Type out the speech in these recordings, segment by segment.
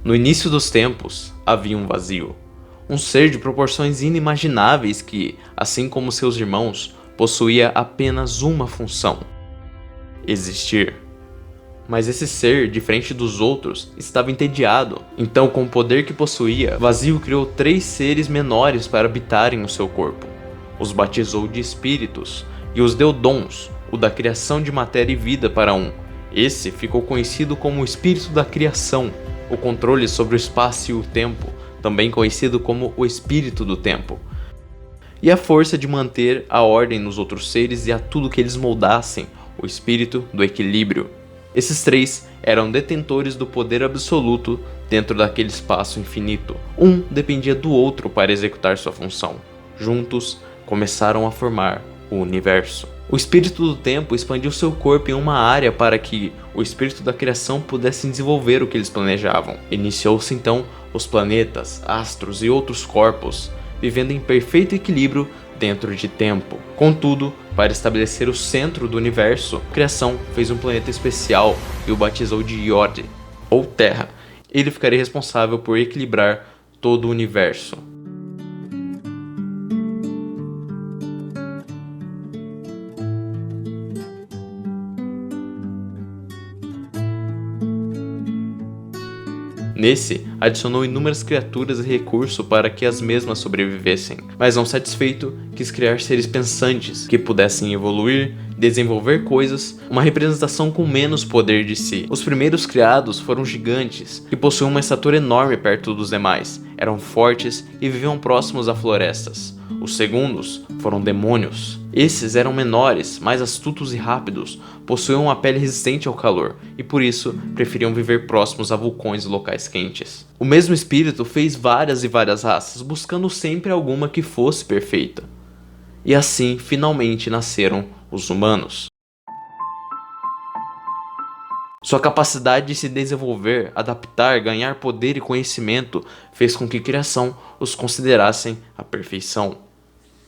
No início dos tempos, havia um vazio. Um ser de proporções inimagináveis que, assim como seus irmãos, possuía apenas uma função: existir. Mas esse ser, diferente dos outros, estava entediado. Então, com o poder que possuía, Vazio criou 3 seres menores para habitarem o seu corpo. Os batizou de espíritos e os deu dons, o da criação de matéria e vida para um. Esse ficou conhecido como o espírito da criação, o controle sobre o espaço e o tempo, também conhecido como o espírito do tempo, e a força de manter a ordem nos outros seres e a tudo que eles moldassem, o espírito do equilíbrio. Esses 3 eram detentores do poder absoluto dentro daquele espaço infinito. Um dependia do outro para executar sua função. Juntos, começaram a formar o universo. O espírito do tempo expandiu seu corpo em uma área para que o espírito da criação pudesse desenvolver o que eles planejavam. Iniciou-se então os planetas, astros e outros corpos, vivendo em perfeito equilíbrio dentro de tempo. Contudo, para estabelecer o centro do universo, a criação fez um planeta especial e o batizou de Yod, ou Terra. Ele ficaria responsável por equilibrar todo o universo. Nesse, adicionou inúmeras criaturas e recursos para que as mesmas sobrevivessem, mas não satisfeito, quis criar seres pensantes que pudessem evoluir, desenvolver coisas, uma representação com menos poder de si. Os primeiros criados foram gigantes, que possuíam uma estatura enorme perto dos demais, eram fortes e viviam próximos a florestas. Os segundos foram demônios. Esses eram menores, mais astutos e rápidos, possuíam uma pele resistente ao calor e por isso preferiam viver próximos a vulcões e locais quentes. O mesmo espírito fez várias e várias raças, buscando sempre alguma que fosse perfeita. E assim, finalmente nasceram os humanos. Sua capacidade de se desenvolver, adaptar, ganhar poder e conhecimento fez com que a criação os considerassem a perfeição.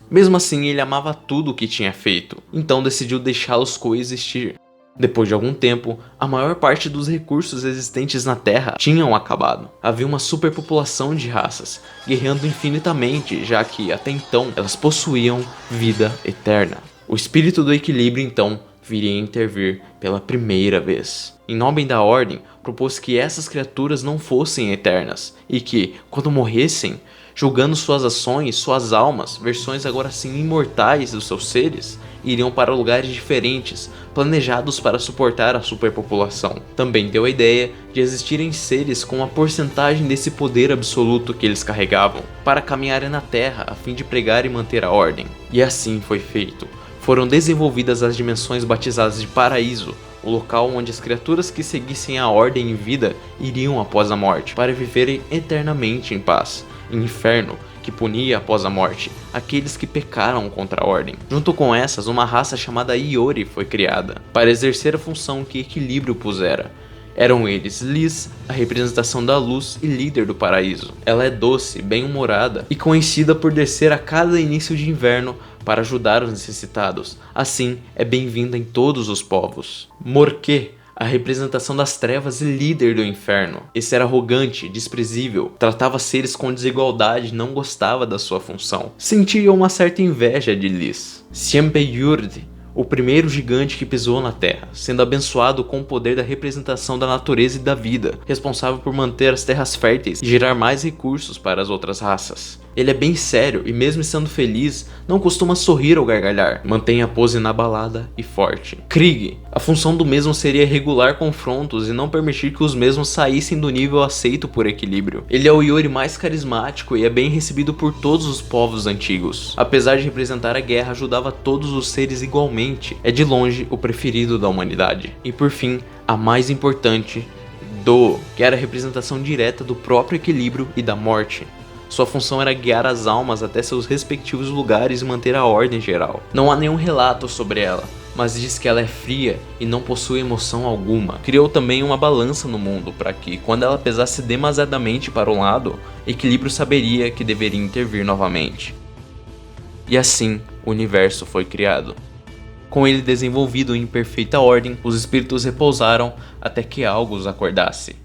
Mesmo assim, ele amava tudo o que tinha feito, então decidiu deixá-los coexistir. Depois de algum tempo, a maior parte dos recursos existentes na Terra tinham acabado. Havia uma superpopulação de raças, guerreando infinitamente, já que, até então, elas possuíam vida eterna. O espírito do equilíbrio, então, viria intervir pela primeira vez. Em nome da ordem, propôs que essas criaturas não fossem eternas e que, quando morressem, julgando suas ações, suas almas, versões agora sim imortais dos seus seres, iriam para lugares diferentes, planejados para suportar a superpopulação. Também deu a ideia de existirem seres com uma porcentagem desse poder absoluto que eles carregavam, para caminharem na Terra a fim de pregar e manter a ordem. E assim foi feito. Foram desenvolvidas as dimensões batizadas de Paraíso, o local onde as criaturas que seguissem a ordem em vida iriam após a morte, para viverem eternamente em paz. E Inferno, que punia após a morte aqueles que pecaram contra a ordem. Junto com essas, uma raça chamada Iori foi criada, para exercer a função que Equilíbrio pusera. Eram eles Liz, a representação da luz e líder do paraíso. Ela é doce, bem-humorada e conhecida por descer a cada início de inverno para ajudar os necessitados. Assim, é bem-vinda em todos os povos. Morquê, a representação das trevas e líder do inferno. Esse era arrogante, desprezível, tratava seres com desigualdade e não gostava da sua função. Sentia uma certa inveja de Liz. Siempeyurd, o primeiro gigante que pisou na Terra, sendo abençoado com o poder da representação da natureza e da vida, responsável por manter as terras férteis e gerar mais recursos para as outras raças. Ele é bem sério e mesmo estando feliz, não costuma sorrir ou gargalhar, mantém a pose inabalada e forte. Krieg, a função do mesmo seria regular confrontos e não permitir que os mesmos saíssem do nível aceito por Equilíbrio. Ele é o Iori mais carismático e é bem recebido por todos os povos antigos. Apesar de representar a guerra, ajudava todos os seres igualmente. É de longe o preferido da humanidade. E por fim, a mais importante, Do, que era a representação direta do próprio Equilíbrio e da morte. Sua função era guiar as almas até seus respectivos lugares e manter a ordem geral. Não há nenhum relato sobre ela, mas diz que ela é fria e não possui emoção alguma. Criou também uma balança no mundo para que, quando ela pesasse demasiadamente para um lado, Equilíbrio saberia que deveria intervir novamente. E assim, o universo foi criado. Com ele desenvolvido em perfeita ordem, os espíritos repousaram até que algo os acordasse.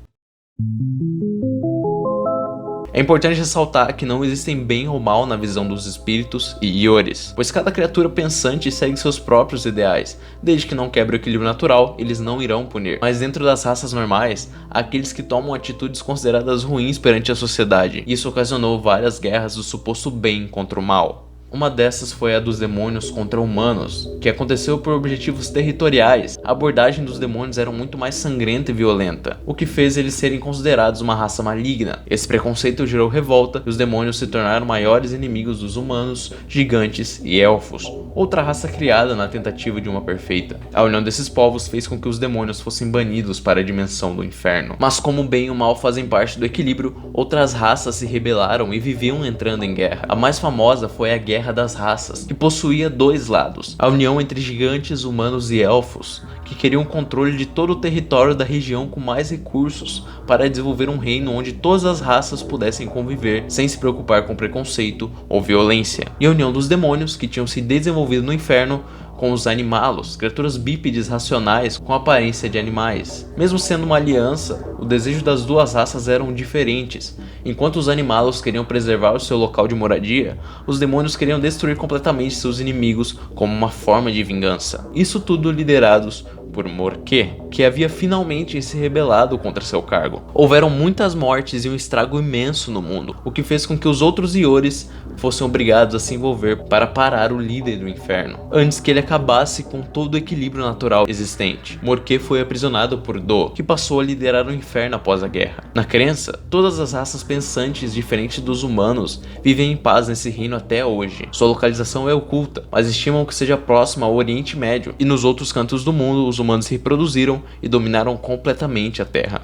É importante ressaltar que não existem bem ou mal na visão dos espíritos e Ioris, pois cada criatura pensante segue seus próprios ideais. Desde que não quebre o equilíbrio natural, eles não irão punir. Mas dentro das raças normais, há aqueles que tomam atitudes consideradas ruins perante a sociedade. Isso ocasionou várias guerras do suposto bem contra o mal. Uma dessas foi a dos demônios contra humanos, que aconteceu por objetivos territoriais. A abordagem dos demônios era muito mais sangrenta e violenta, o que fez eles serem considerados uma raça maligna. Esse preconceito gerou revolta e os demônios se tornaram maiores inimigos dos humanos, gigantes e elfos, outra raça criada na tentativa de uma perfeita. A união desses povos fez com que os demônios fossem banidos para a dimensão do inferno. Mas como o bem e o mal fazem parte do equilíbrio, outras raças se rebelaram e viviam entrando em guerra. A mais famosa foi a Guerra das Raças, que possuía dois lados: a união entre gigantes, humanos e elfos, que queriam o controle de todo o território da região com mais recursos, para desenvolver um reino onde todas as raças pudessem conviver sem se preocupar com preconceito ou violência. E a união dos demônios, que tinham se desenvolvido no inferno, com os animalos, criaturas bípedes racionais com aparência de animais. Mesmo sendo uma aliança, o desejo das duas raças eram diferentes. Enquanto os animalos queriam preservar o seu local de moradia, os demônios queriam destruir completamente seus inimigos como uma forma de vingança. Isso tudo liderados por Morquê, que havia finalmente se rebelado contra seu cargo. Houveram muitas mortes e um estrago imenso no mundo, o que fez com que os outros Ioris fossem obrigados a se envolver para parar o líder do inferno, antes que ele acabasse com todo o equilíbrio natural existente. Morquê foi aprisionado por Do, que passou a liderar o inferno após a guerra. Na crença, todas as raças pensantes diferentes dos humanos vivem em paz nesse reino até hoje. Sua localização é oculta, mas estimam que seja próxima ao Oriente Médio, e nos outros cantos do mundo os humanos se reproduziram e dominaram completamente a Terra.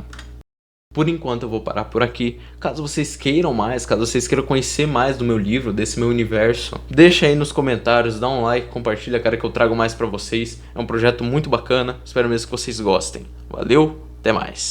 Por enquanto eu vou parar por aqui. Caso vocês queiram mais, caso vocês queiram conhecer mais do meu livro, desse meu universo, deixa aí nos comentários, dá um like, compartilha, cara, que eu trago mais pra vocês. É um projeto muito bacana, espero mesmo que vocês gostem. Valeu, até mais.